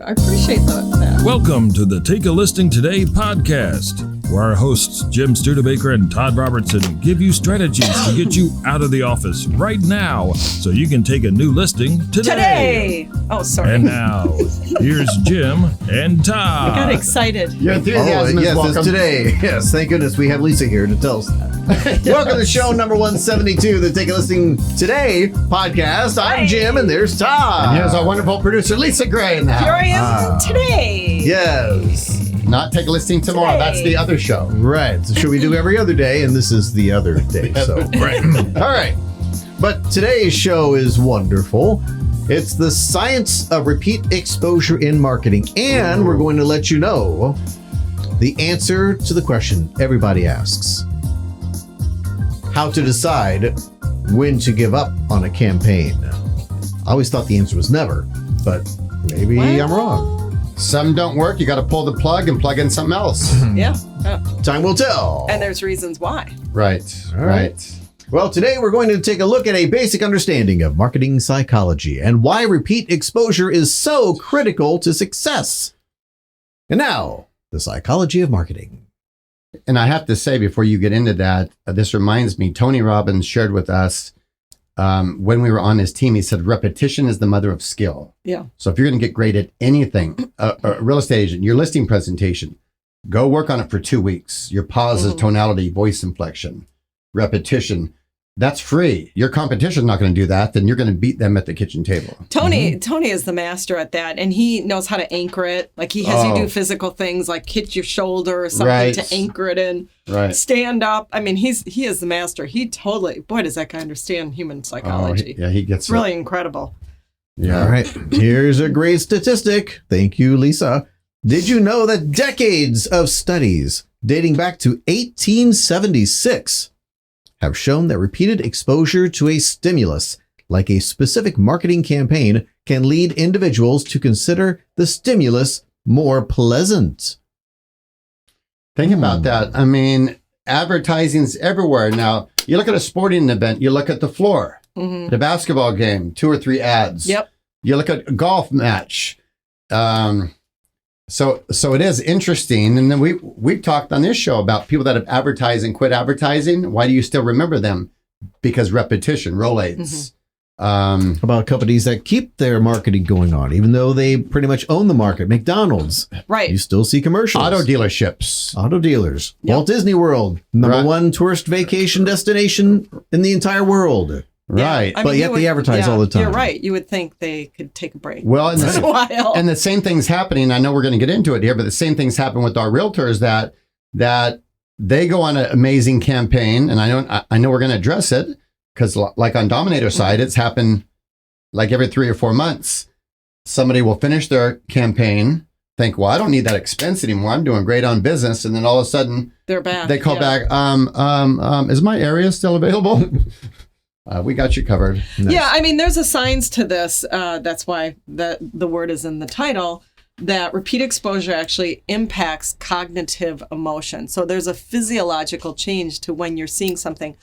I appreciate that. Welcome to the Take a Listing Today podcast, where our hosts Jim Studebaker and Todd Robertson give you strategies to get you out of the office right now so you can take a new listing today. Oh, sorry. And now, here's Jim and Todd. I got excited. Your enthusiasm is welcome. It's today. Yes, thank goodness we have Lisa here to tell us that. Welcome to show number 172, the Take a Listing Today podcast. I'm Jim, and there's Todd. And here's our wonderful producer, Lisa Gray, in the house. Here I am today. Yes. Not Take a Listing tomorrow. Today. That's the other show. Right. So should we do every other day? And this is the other day. So right. All right. But today's show is wonderful. It's the science of repeat exposure in marketing. And we're going to let you know the answer to the question everybody asks. How to decide when to give up on a campaign. I always thought the answer was never, but maybe I'm wrong. Some don't work. You got to pull the plug and plug in something else. Yeah. Time will tell. And there's reasons why. Right. All right. Well, today we're going to take a look at a basic understanding of marketing psychology and why repeat exposure is so critical to success. And now, the psychology of marketing. And I have to say, before you get into that, this reminds me, Tony Robbins shared with us when we were on his team, he said, repetition is the mother of skill. Yeah. So if you're going to get great at anything, a real estate agent, your listing presentation, go work on it for 2 weeks. Your pauses, tonality, voice inflection, repetition, that's free. Your competition's not going to do that. Then you're going to beat them at the kitchen table. Tony is the master at that, and he knows how to anchor it. Like he has you do physical things like hit your shoulder or something to anchor it in. Right. Stand up. I mean, he is the master. He totally, boy, does that guy understand human psychology. He gets it's really incredible. Yeah. All right. Here's a great statistic. Thank you, Lisa. Did you know that decades of studies dating back to 1876 have shown that repeated exposure to a stimulus, like a specific marketing campaign, can lead individuals to consider the stimulus more pleasant? Think about that. I mean, advertising's everywhere now. You look at a sporting event, you look at the floor, the basketball game, 2 or 3 ads. Yep. You look at a golf match. So it is interesting. And then we've talked on this show about people that have advertised and quit advertising. Why do you still remember them? Because repetition, Rolaids. How about companies that keep their marketing going on, even though they pretty much own the market? McDonald's. Right. You still see commercials. Auto dealerships. Auto dealers. Yep. Walt Disney World. Number one tourist vacation destination in the entire world. Right. I mean, But yet they advertise all the time. You're right. You would think they could take a break. Well, once in a while. And the same thing's happening. I know we're going to get into it here, but the same things happen with our realtors that they go on an amazing campaign. And I know we're going to address it because like on Dominator's side, it's happened like every 3 or 4 months. Somebody will finish their campaign, think, well, I don't need that expense anymore. I'm doing great on business. And then all of a sudden they're back. They call back, is my area still available? We got you covered. Nice. Yeah, I mean, there's a science to this. That's why the word is in the title, that repeat exposure actually impacts cognitive emotion. So there's a physiological change to when you're seeing something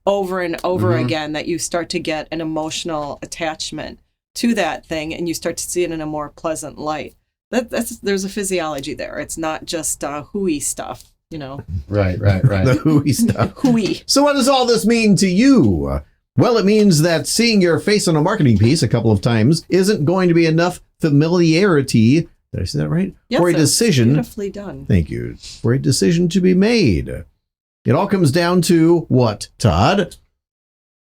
over and over again, that you start to get an emotional attachment to that thing and you start to see it in a more pleasant light. There's a physiology there. It's not just hooey stuff, you know. Right. The hooey stuff. Hooey. So what does all this mean to you? Well, it means that seeing your face on a marketing piece a couple of times isn't going to be enough familiarity. Did I say that right? Yes, for a decision. Beautifully done. Thank you. For a decision to be made. It all comes down to what, Todd?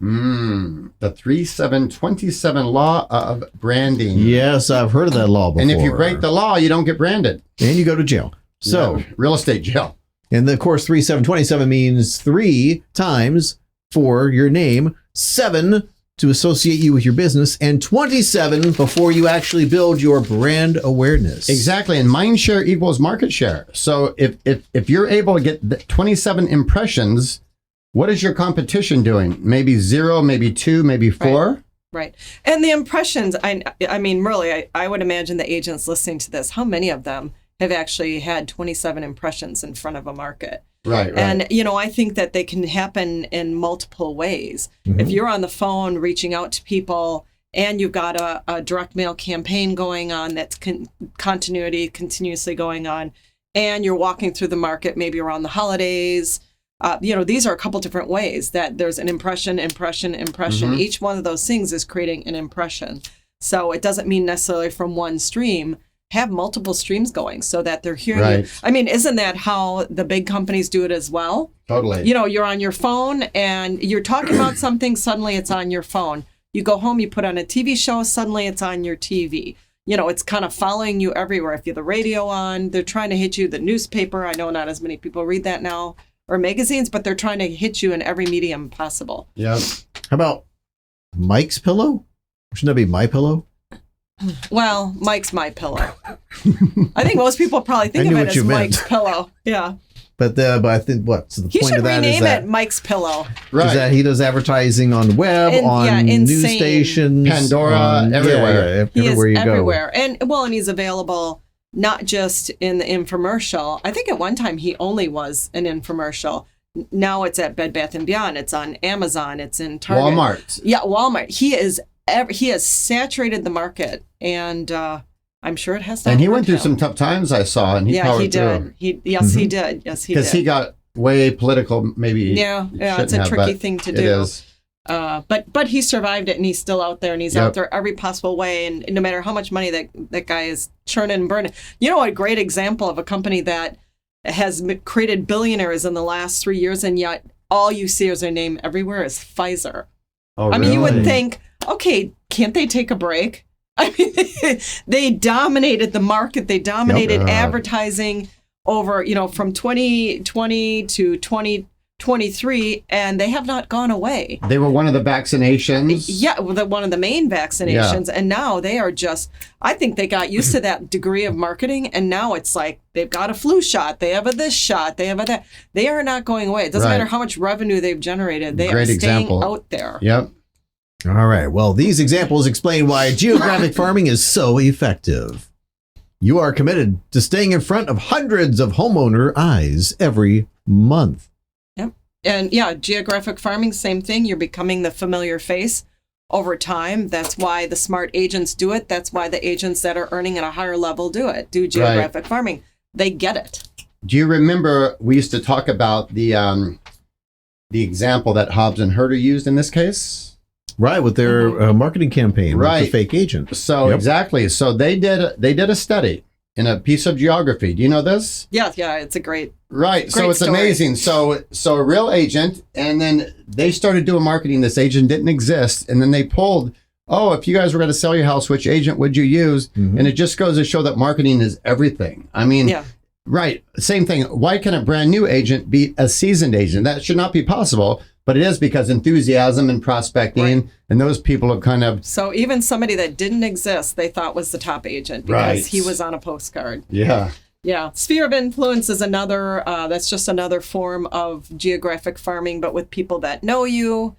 The 3727 law of branding. Yes, I've heard of that law before. And if you break the law, you don't get branded. And you go to jail. So, yeah, real estate jail. And of course, 3727 means 3 times for your name, 7 to associate you with your business, and 27 before you actually build your brand awareness. Exactly. And mind share equals market share. So if you're able to get 27 impressions, what is your competition doing? Maybe 0, maybe 2, maybe 4? Right. And the impressions, I mean, really, I would imagine the agents listening to this, how many of them have actually had 27 impressions in front of a market? Right. And, I think that they can happen in multiple ways. If you're on the phone reaching out to people and you've got a direct mail campaign going on that's continuously going on, and you're walking through the market maybe around the holidays. These are a couple different ways that there's an impression. Each one of those things is creating an impression. So it doesn't mean necessarily from one stream. Have multiple streams going so that they're hearing you. I mean, isn't that how the big companies do it as well? Totally. You're on your phone and you're talking about something, suddenly it's on your phone. You go home, you put on a TV show, suddenly it's on your TV. It's kind of following you everywhere. If you have the radio on, they're trying to hit you. The newspaper, I know not as many people read that now, or magazines, but they're trying to hit you in every medium possible. Yep. How about Mike's Pillow? Shouldn't that be My Pillow? Well, Mike's My Pillow. I think most people probably think of it as Mike's Pillow. Yeah. But I think so the he point should of that rename is that it Mike's Pillow. Right. Is that he does advertising on the web, on news stations, Pandora, everywhere. Everywhere you everywhere. And he's available not just in the infomercial. I think at one time he only was an infomercial. Now it's at Bed Bath & Beyond. It's on Amazon. It's in Target. Walmart. Yeah, Walmart. He has saturated the market, and I'm sure it has. And he went through some tough times, I saw, and he did. Through. He did. Yes, he did. Because he got way political. Maybe. Yeah, it's a tricky thing to do. It is. But he survived it, and he's still out there, and he's out there every possible way. And no matter how much money that guy is churning and burning, a great example of a company that has created billionaires in the last 3 years, and yet all you see as their name everywhere is Pfizer. Oh, I mean, you would think, okay, can't they take a break? I mean, they dominated the market. They dominated advertising over, from 2020 to 2023, and they have not gone away. They were one of the vaccinations. Yeah, one of the main vaccinations. Yeah. And now they are I think they got used to that degree of marketing, and now it's like they've got a flu shot, they have this shot, they have that. They are not going away. It doesn't matter how much revenue they've generated. They are staying out there. Yep. All right. Well, these examples explain why geographic farming is so effective. You are committed to staying in front of hundreds of homeowner eyes every month. Yep. And geographic farming, same thing. You're becoming the familiar face over time. That's why the smart agents do it. That's why the agents that are earning at a higher level do geographic farming. They get it. Do you remember we used to talk about the example that Hobbs and Herter used in this case? Right, with their marketing campaign, with the fake agent. So exactly. So they did a study in a piece of geography. Do you know this? Yeah, it's a great So it's story. amazing. So a real agent, and then they started doing marketing. This agent didn't exist, and then they pulled, if you guys were going to sell your house, which agent would you use? Mm-hmm. And it just goes to show that marketing is everything. I mean, right. Same thing. Why can a brand new agent beat a seasoned agent? That should not be possible. But it is because enthusiasm and prospecting, and those people have kind of... So even somebody that didn't exist, they thought was the top agent because he was on a postcard. Yeah. Yeah. Sphere of influence is another, that's just another form of geographic farming, but with people that know you.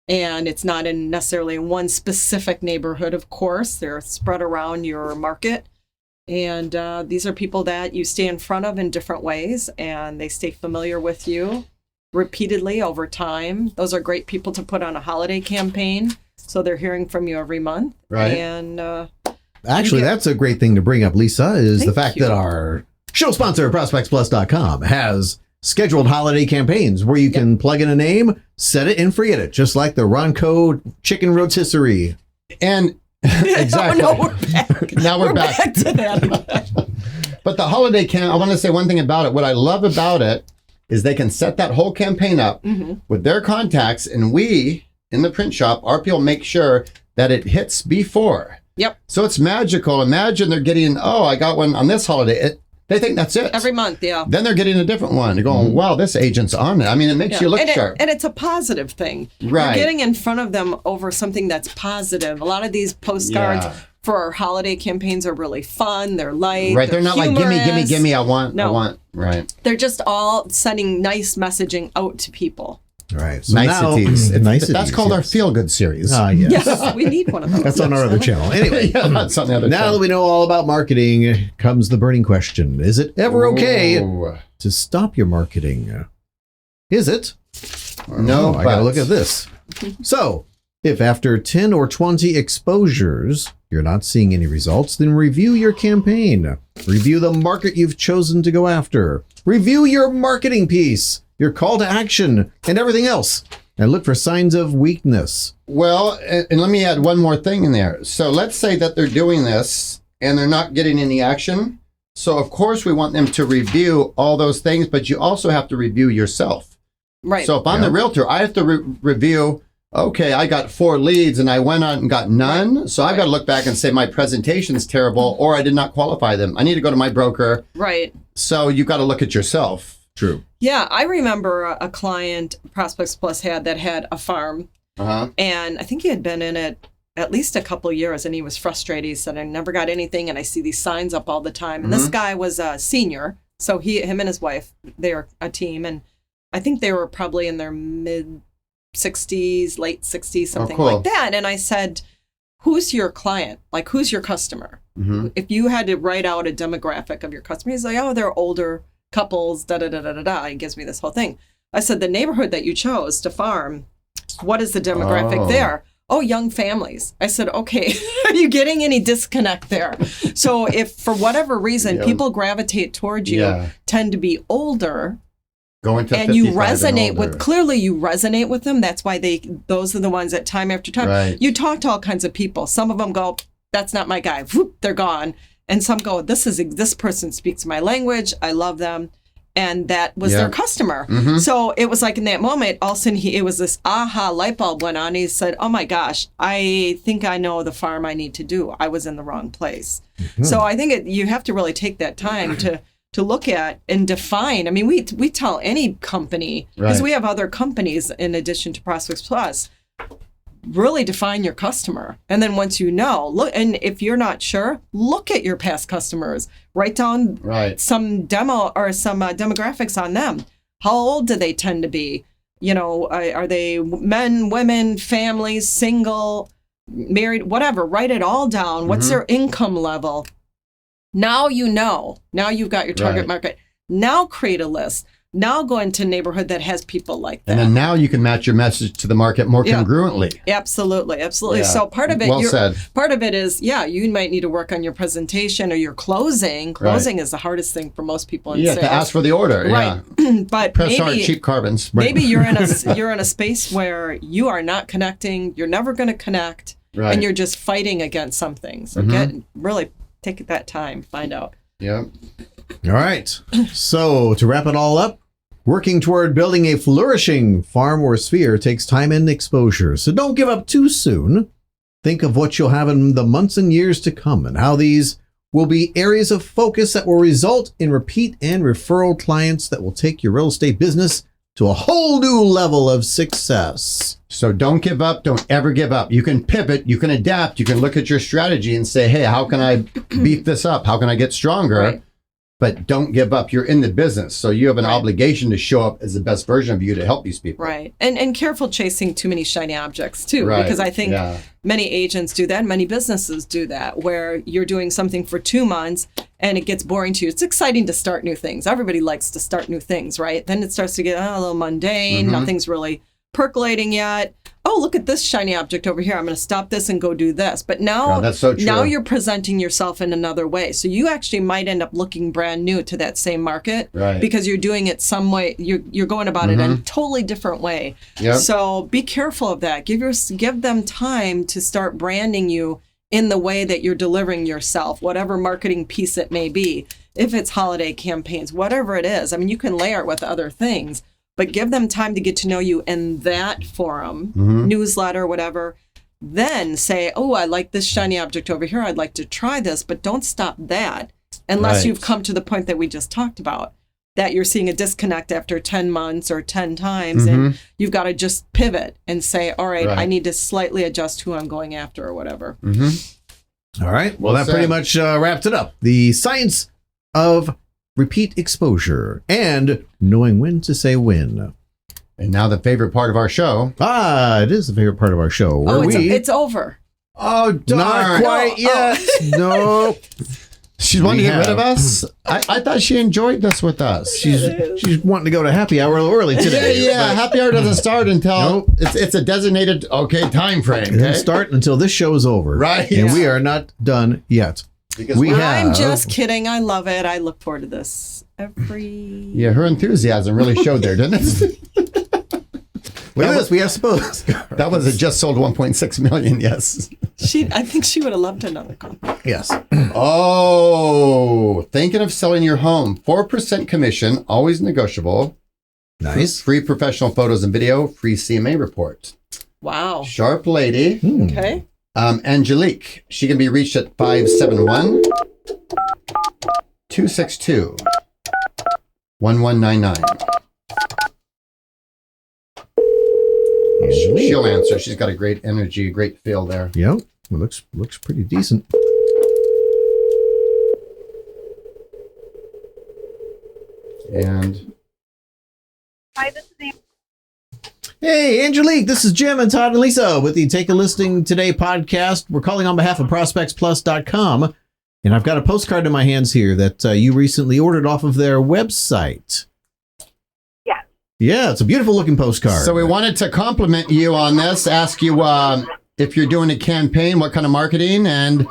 And it's not in necessarily one specific neighborhood, of course. They're spread around your market. And these are people that you stay in front of in different ways, and they stay familiar with you repeatedly over time. Those are great people to put on a holiday campaign, so they're hearing from you every month. Right. And actually, that's a great thing to bring up, Lisa, is the fact that our show sponsor, ProspectsPLUS.com, has scheduled holiday campaigns where you can plug in a name, set it, and forget it, just like the Ronco chicken rotisserie. And exactly. Now we're back. Back to that. But the holiday I want to say one thing about it. What I love about it is they can set that whole campaign up with their contacts, and we, in the print shop, our people make sure that it hits before. Yep. So it's magical. Imagine they're getting, I got one on this holiday. They think that's it. Every month, yeah. Then they're getting a different one. They're going, wow, this agent's on it. I mean, it makes you look sharp. And it's a positive thing. Right. You're getting in front of them over something that's positive. A lot of these postcards for our holiday campaigns are really fun. They're light. Right. They're not humorous. like, gimme. I want. Right. They're just all sending nice messaging out to people. Right. So niceties. Niceties. That's called our feel-good series. Yes. Yes, we need one of those. That's on our other channel. Anyway, that's on the other now channel. that we know all about marketing, comes the burning question. Is it ever okay to stop your marketing? Is it? No, I got to look at this. So, If after 10 or 20 exposures, you're not seeing any results, then review your campaign. Review the market you've chosen to go after. Review your marketing piece, your call to action, and everything else. And look for signs of weakness. Well, and let me add one more thing in there. So let's say that they're doing this and they're not getting any action. So of course we want them to review all those things, but you also have to review yourself. Right. So if I'm the realtor, I have to review, okay, I got 4 leads and I went out and got none. Right. So I've got to look back and say my presentation's terrible or I did not qualify them. I need to go to my broker. Right. So you've got to look at yourself. True. Yeah, I remember a client Prospects Plus that had a farm, and I think he had been in it at least a couple of years, and he was frustrated. He said, "I never got anything, and I see these signs up all the time." And this guy was a senior, so him and his wife, they're a team, and I think they were probably in their mid 60s, late 60s, something like that. And I said, "Who's your client? Like, who's your customer? If you had to write out a demographic of your customer," he's like, "Oh, they're older couples, da-da-da-da-da-da." He gives me this whole thing. I said, "The neighborhood that you chose to farm, what is the demographic there?" "Oh, young families." I said, "Okay, are you getting any disconnect there?" So if for whatever reason people gravitate towards you, tend to be older, going to and you resonate with, clearly you resonate with them. That's why those are the ones that time after time, you talk to all kinds of people. Some of them go, "That's not my guy." Whoop, they're gone. And some go, this person speaks my language. I love them. And that was their customer. So it was like in that moment, all of a sudden it was this aha light bulb went on. He said, "Oh my gosh, I think I know the farm I need to do. I was in the wrong place." So I think you have to really take that time to look at and define. I mean, we tell any company, because we have other companies in addition to Prospects Plus, really define your customer. And then once you know, look, and if you're not sure, look at your past customers, write down some demo or some demographics on them. How old do they tend to be? You know, are they men, women, families, single, married, whatever, write it all down. What's their income level? Now you know, now you've got your target market. Now create a list. Now go into a neighborhood that has people like that. And then now you can match your message to the market more congruently. Absolutely. Absolutely. Yeah. So part of it, part of it is, you might need to work on your presentation or your closing. Closing is the hardest thing for most people in sales. To ask for the order. Right. But press hard, cheap carbons. Maybe you're in a space where you are not connecting, you're never going to connect, and you're just fighting against something. So really take that time, find out. Yeah. All right. So to wrap it all up, working toward building a flourishing farm or sphere takes time and exposure. So don't give up too soon. Think of what you'll have in the months and years to come and how these will be areas of focus that will result in repeat and referral clients that will take your real estate business to a whole new level of success. So don't give up. Don't ever give up. You can pivot. You can adapt. You can look at your strategy and say, hey, how can I beef this up? How can I get stronger? Right. But don't give up. You're in the business. So you have an obligation to show up as the best version of you to help these people. Right. And careful chasing too many shiny objects too. Because I think many agents do that. Many businesses do that, where you're doing something for 2 months and it gets boring to you. It's exciting to start new things. Everybody likes to start new things, right? Then it starts to get a little mundane. Nothing's really percolating yet. Oh, look at this shiny object over here. I'm going to stop this and go do this. But now, that's so true. Now you're presenting yourself in another way. So you actually might end up looking brand new to that same market because you're doing it some way. You're going about it in a totally different way. Yep. So be careful of that. Give them time to start branding you in the way that you're delivering yourself, whatever marketing piece it may be. If it's holiday campaigns, whatever it is. I mean, you can layer it with other things. But give them time to get to know you in that forum, newsletter, whatever. Then say, oh, I like this shiny object over here. I'd like to try this. But don't stop that unless you've come to the point that we just talked about, that you're seeing a disconnect after 10 months or 10 times. And you've got to just pivot and say, all right, I need to slightly adjust who I'm going after or whatever. All right. Well, that pretty much wraps it up. The science of repeat exposure and knowing when to say when. And now the favorite part of our show. It is the favorite part of our show. It's over. Oh, darn. Not quite yet. No. She's wanting to get rid of us? I thought she enjoyed this with us. She's wanting to go to happy hour early today. Yeah. Happy hour doesn't start until it's a designated time frame. It doesn't start until this show is over. Right. And we are not done yet. Because I'm just kidding. I love it. I look forward to this every. Yeah, her enthusiasm really showed there, didn't it? Look at this. We have suppose. That was a just sold 1.6 million. Yes. I think she would have loved another copy. Yes. Oh, thinking of selling your home? 4% commission, always negotiable. Nice. Free professional photos and video. Free CMA report. Wow. Sharp lady. Okay. Angelique. She can be reached at 571-262-1199. She'll answer. She's got a great energy, great feel there. Yep. It looks pretty decent. And Hi, this is Amy. Hey, Angelique, this is Jim and Todd and Lisa with the Take a Listing Today podcast. We're calling on behalf of ProspectsPLUS.com, and I've got a postcard in my hands here that you recently ordered off of their website. Yes. Yeah, it's a beautiful looking postcard. so we wanted to compliment you on this, ask you if you're doing a campaign, what kind of marketing, and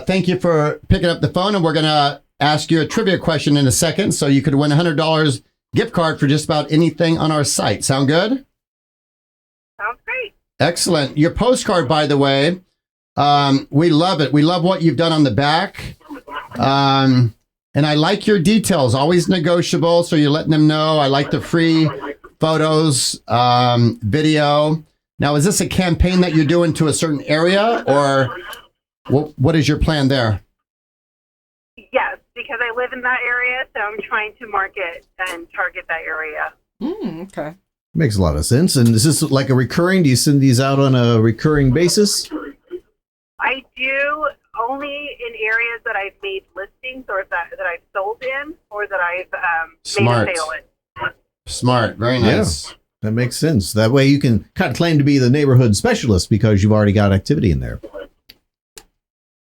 thank you for picking up the phone. And we're going to ask you a trivia question in a second, so you could win a $100 gift card for just about anything on our site. Sound good? Sounds great. Excellent. Your postcard, by the way, we love it. We love what you've done on the back. And I like your details, always negotiable. So you're letting them know. I like the free photos, video. Now, is this a campaign that you're doing to a certain area, or what is your plan there? Yes, because I live in that area, so I'm trying to market and target that area. Okay. Makes a lot of sense. And is this like a recurring? Do you send these out on a recurring basis? I do only in areas that I've made listings or that I've sold in or that I've Smart. made a sale in. Smart. Very nice. Yeah, that makes sense. That way you can kind of claim to be the neighborhood specialist because you've already got activity in there.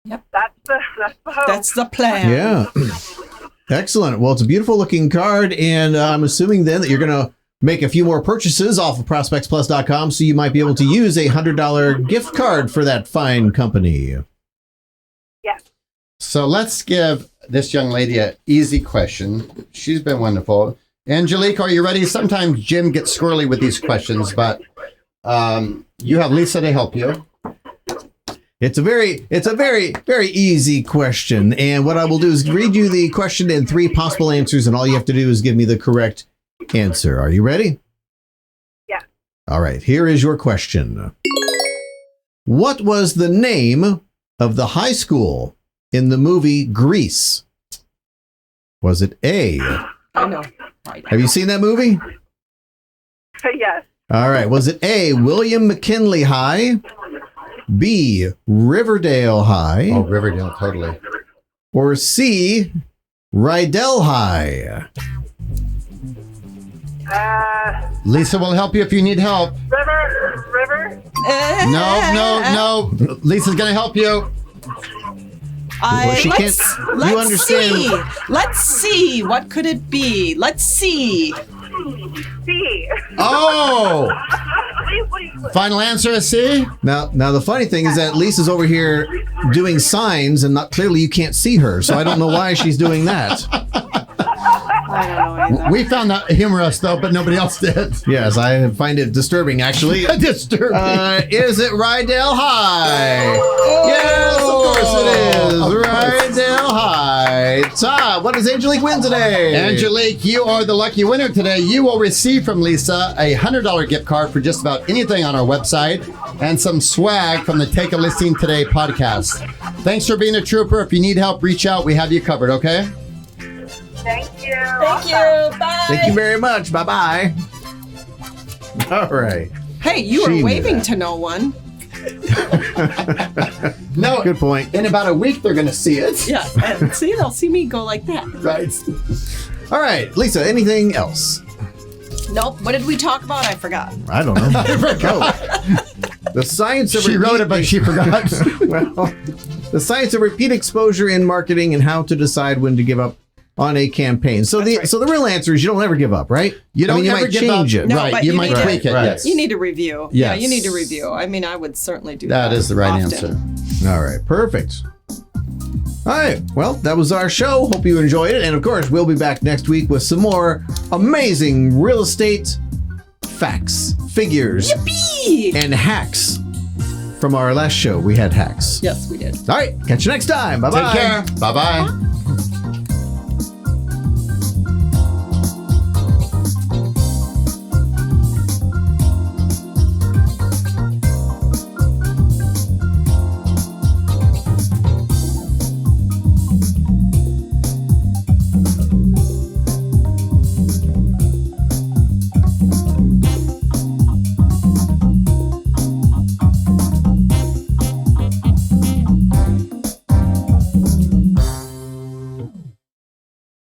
That's the hope. That's the plan. Yeah. Excellent. Well, it's a beautiful looking card, and I'm assuming then that you're going to make a few more purchases off of ProspectsPlus.com, so you might be able to use a $100 gift card for that fine company. Yes. So let's give this young lady an easy question. She's been wonderful. Angelique, are you ready? Sometimes Jim gets squirrely with these questions, but you have Lisa to help you. It's a very, very easy question. And what I will do is read you the question and 3 possible answers, and all you have to do is give me the correct answer. Are you ready? Yeah. All right. Here is your question. What was the name of the high school in the movie Grease? Was it A? I know. Have you seen that movie? Yes. All right. Was it A, William McKinley High? B, Riverdale High? Oh, Riverdale, totally. Or C, Rydell High? Lisa will help you if you need help. River. No. Lisa's going to help you. She Let's can't- you understand- see. Let's see. What could it be? Let's see. C. Oh, Please. final answer is C? Now the funny thing is that Lisa's over here doing signs, and not clearly you can't see her, so I don't know why she's doing that. I don't know either. We found that humorous, though, but nobody else did. Yes, I find it disturbing, actually. Disturbing. Is it Rydell High? Yes, of course it is. Of course. Rydell High. Todd, what does Angelique win today? Angelique, you are the lucky winner today. You will receive from Lisa a $100 gift card for just about anything on our website and some swag from the Take a Listing Today podcast. Thanks for being a trooper. If you need help, reach out. We have you covered, okay? Thank you. Thank you. Bye. Thank you very much. Bye-bye. All right. Hey, you She were knew waving that. to no one. No, Good point. in about a week, they're going to see it. Yeah, and see, they'll see me go like that. Right. All right, Lisa, anything else? Nope. What did we talk about? I forgot. I don't know. The science of She wrote it, but she forgot. well, The science of repeat exposure in marketing and how to decide when to give up on a campaign. So the real answer is you don't ever give up, right? You don't you ever might give change up. it. No, Right. but You you might need to- tweak it. Right. Yes. You need to review. Yeah, Yes. you need to review. I mean, I would certainly do that. That is the right often. answer. All right, perfect. All right, well, that was our show. Hope you enjoyed it. And of course, we'll be back next week with some more amazing real estate facts, figures, and hacks. From our last show, we had hacks. Yes, we did. All right, catch you next time. Bye-bye. Take care. Bye-bye.